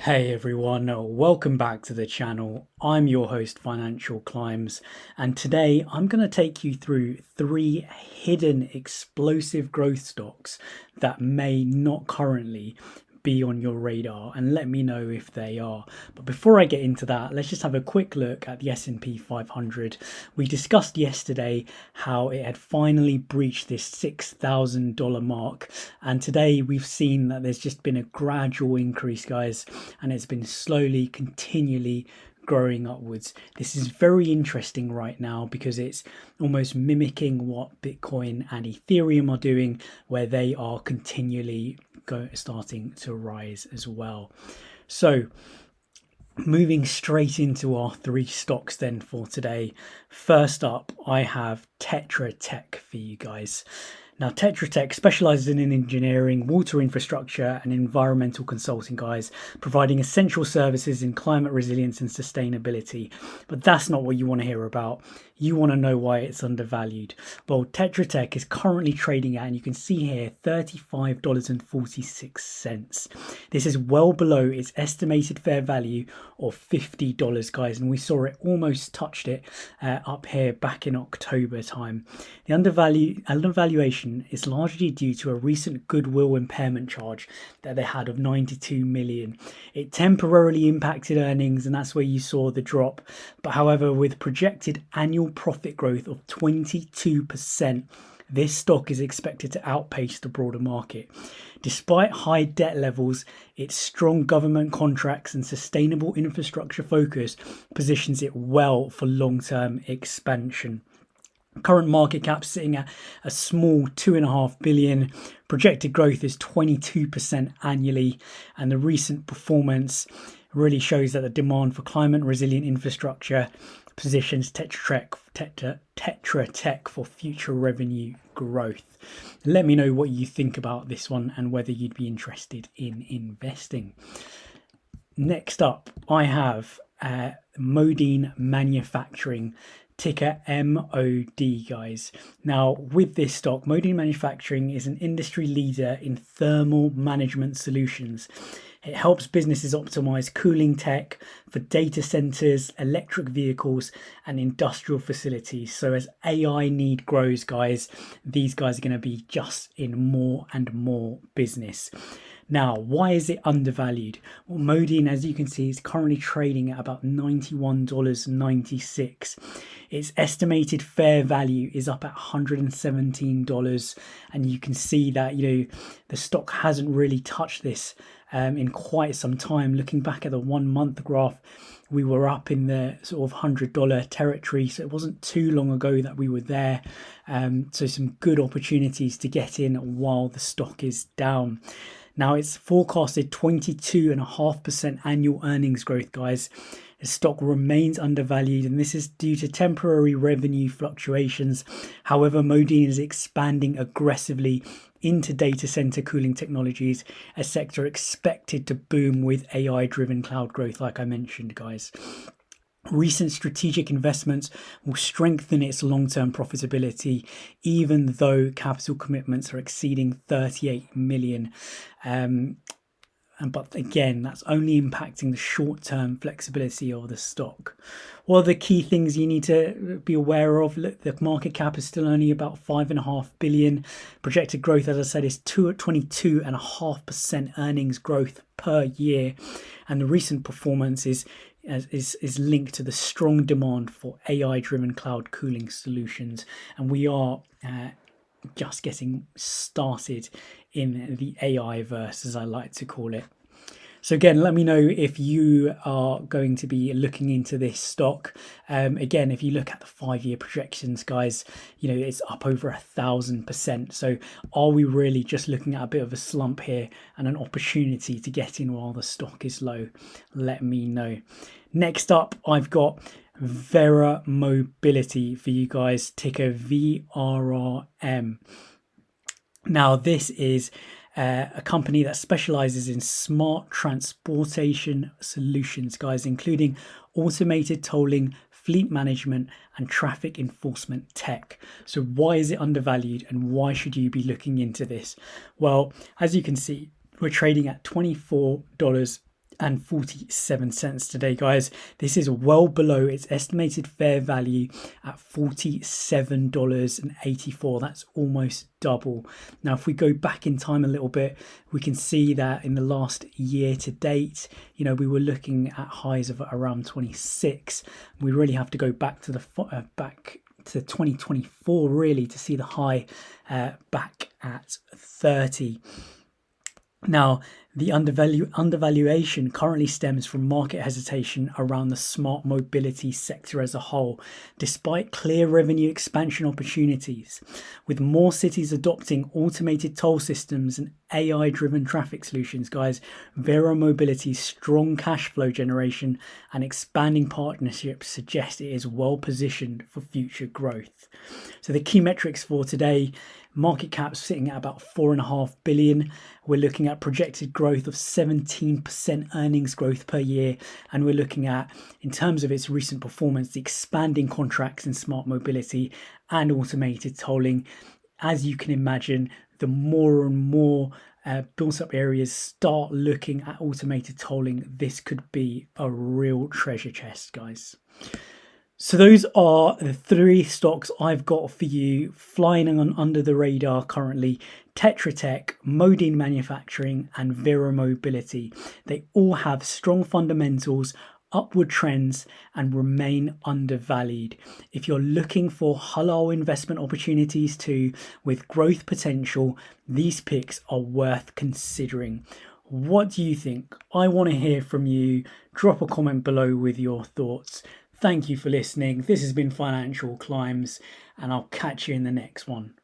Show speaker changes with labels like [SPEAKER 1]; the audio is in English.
[SPEAKER 1] Hey everyone, welcome back to the channel. I'm your host, Financial Climbs, and today I'm going to take you through three hidden explosive growth stocks that may not currently be on your radar, and let me know if they are. But before I get into that, let's just have a quick look at the S&P 500. We discussed yesterday how it had finally breached this $6,000 mark, and today we've seen that there's just been a gradual increase, guys, and it's been slowly, continually growing upwards. This is very interesting right now because it's almost mimicking what Bitcoin and Ethereum are doing, where they are continually starting to rise as well. So moving straight into our three stocks then for today. First up, I have Tetra Tech for you guys. Now, Tetra Tech specializes in engineering, water infrastructure, and environmental consulting, guys, providing essential services in climate resilience and sustainability. But that's not what you want to hear about. You want to know why it's undervalued. Well, Tetra Tech is currently trading at, and you can see here, $35.46. This is well below its estimated fair value of $50, guys, and we saw it almost touched it up here back in October time. The undervaluation is largely due to a recent goodwill impairment charge that they had of 92 million. It temporarily impacted earnings, and that's where you saw the drop. But however, with projected annual profit growth of 22%, this stock is expected to outpace the broader market. Despite high debt levels, its strong government contracts and sustainable infrastructure focus positions it well for long-term expansion. Current market cap sitting at a small 2.5 billion. Projected growth is 22% annually, and the recent performance really shows that the demand for climate resilient infrastructure positions Tetra Tech for future revenue growth. Let me know what you think about this one and whether you'd be interested in investing. Next up, I have Modine Manufacturing, ticker MOD, guys. Now, with this stock, Modine Manufacturing is an industry leader in thermal management solutions. It helps businesses optimize cooling tech for data centers, electric vehicles, and industrial facilities. So as AI need grows, guys, these guys are going to be just in more and more business. Now, why is it undervalued? Well, Modine, as you can see, is currently trading at about $91.96. Its estimated fair value is up at $117, and you can see that, the stock hasn't really touched this in quite some time. Looking back at the 1 month graph, we were up in the sort of $100 territory, so it wasn't too long ago that we were there. So some good opportunities to get in while the stock is down. Now, it's forecasted 22.5% annual earnings growth, guys. The stock remains undervalued, and this is due to temporary revenue fluctuations. However, Modine is expanding aggressively into data center cooling technologies, a sector expected to boom with AI-driven cloud growth, like I mentioned, guys. Recent strategic investments will strengthen its long-term profitability, even though capital commitments are exceeding 38 million. But again, that's only impacting the short-term flexibility of the stock. What are the key things you need to be aware of? Look, the market cap is still only about 5.5 billion. Projected growth, as I said, is 22.5% earnings growth per year, and the recent performance is linked to the strong demand for AI-driven cloud cooling solutions, and we are just getting started in the AI verse, as I like to call it. So again, let me know if you are going to be looking into this stock. Again, if you look at the 5-year projections, guys, it's up over 1,000%. So are we really just looking at a bit of a slump here and an opportunity to get in while the stock is low? Let me know. Next up, I've got Vera Mobility for you guys, ticker VRRM. Now, this is a company that specializes in smart transportation solutions, guys, including automated tolling, fleet management, and traffic enforcement tech. So why is it undervalued, and why should you be looking into this? Well, as you can see, we're trading at $24 and 47 cents today, guys. This is well below its estimated fair value at $47.84. That's almost double. Now, if we go back in time a little bit, we can see that in the last year to date, we were looking at highs of around 26. We really have to go back to back to 2024 really to see the high back at 30. Now, the undervaluation currently stems from market hesitation around the smart mobility sector as a whole, despite clear revenue expansion opportunities. With more cities adopting automated toll systems and AI-driven traffic solutions, guys, Vero Mobility's strong cash flow generation and expanding partnerships suggest it is well positioned for future growth. So the key metrics for today: market cap sitting at about 4.5 billion. We're looking at projected growth of 17% earnings growth per year. And we're looking at, in terms of its recent performance, the expanding contracts in smart mobility and automated tolling. As you can imagine, the more and more built up areas start looking at automated tolling, this could be a real treasure chest, guys. So those are the 3 stocks I've got for you flying on under the radar currently: Tetra Tech, Modine Manufacturing, and Vero Mobility. They all have strong fundamentals, upward trends, and remain undervalued. If you're looking for halal investment opportunities too, with growth potential, these picks are worth considering. What do you think? I want to hear from you. Drop a comment below with your thoughts. Thank you for listening. This has been Financial Climbs, and I'll catch you in the next one.